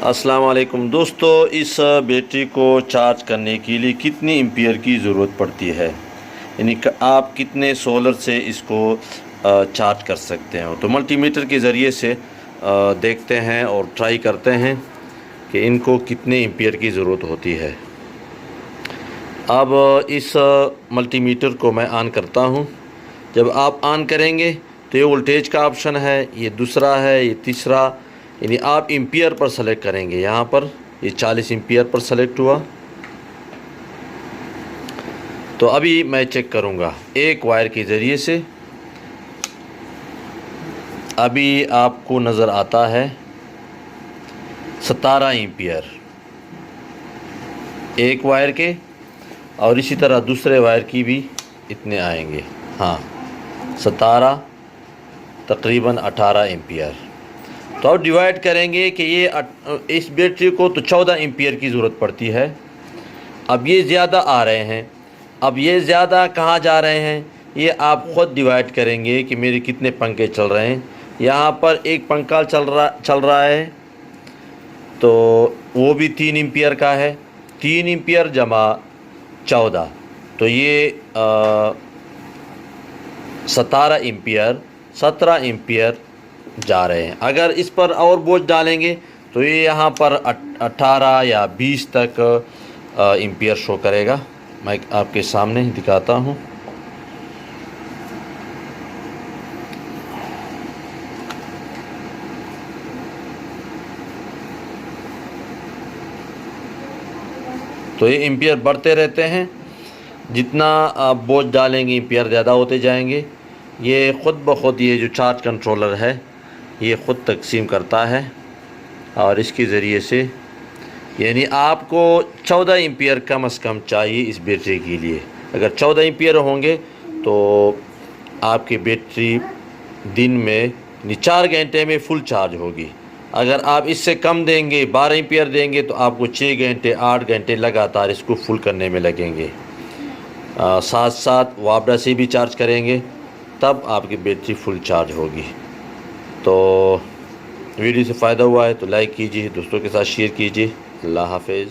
अस्सलाम वालेकुम दोस्तों, इस बैटरी को चार्ज करने के लिए कितनी एम्पियर की ज़रूरत पड़ती है, यानी आप कितने सोलर से इसको चार्ज कर सकते हैं। तो मल्टीमीटर के ज़रिए से देखते हैं और ट्राई करते हैं कि इनको कितने एम्पियर की ज़रूरत होती है। अब इस मल्टीमीटर को मैं ऑन करता हूं। जब आप ऑन करेंगे तो ये वोल्टेज का ऑप्शन है, ये दूसरा है, ये तीसरा, यानी आप एम्पियर पर सेलेक्ट करेंगे। यहाँ पर ये 40 एम्पियर पर सेलेक्ट हुआ। तो अभी मैं चेक करूँगा एक वायर के ज़रिए से। अभी आपको नज़र आता है 17 एम्पियर एक वायर के, और इसी तरह दूसरे वायर की भी इतने आएंगे। हाँ, 17 तकरीबन 18 एम्पियर। तो अब डिवाइड करेंगे कि ये इस बैटरी को तो 14 एम्पियर की ज़रूरत पड़ती है। अब ये ज़्यादा आ रहे हैं। अब ये ज़्यादा कहाँ जा रहे हैं, ये आप ख़ुद डिवाइड करेंगे कि मेरे कितने पंखे चल रहे हैं। यहाँ पर एक पंखा चल रहा है, तो वो भी 3 एम्पियर का है। 3 एम्पियर जमा 14, तो ये 17 एम्पियर जा रहे हैं। अगर इस पर और बोझ डालेंगे तो ये यहाँ पर 18 या 20 तक एम्पियर शो करेगा। मैं आपके सामने दिखाता हूँ। तो ये एम्पियर बढ़ते रहते हैं, जितना आप बोझ डालेंगे एम्पियर ज़्यादा होते जाएंगे। ये ख़ुद ब खुद ये जो चार्ज कंट्रोलर है ये ख़ुद तकसीम करता है, और इसके ज़रिए से यानी आपको 14 एम्पियर कम से कम चाहिए इस बैटरी के लिए। अगर 14 एम्पियर होंगे तो आपकी बैटरी दिन में 4 घंटे में फुल चार्ज होगी। अगर आप इससे कम देंगे, 12 एम्पियर देंगे, तो आपको 6 घंटे 8 घंटे लगातार इसको फुल करने में लगेंगे। साथ साथ वापडा से भी चार्ज करेंगे तब आपकी बैटरी फुल चार्ज होगी। तो वीडियो से फ़ायदा हुआ है तो लाइक कीजिए, दोस्तों के साथ शेयर कीजिए। अल्लाह हाफ़िज़।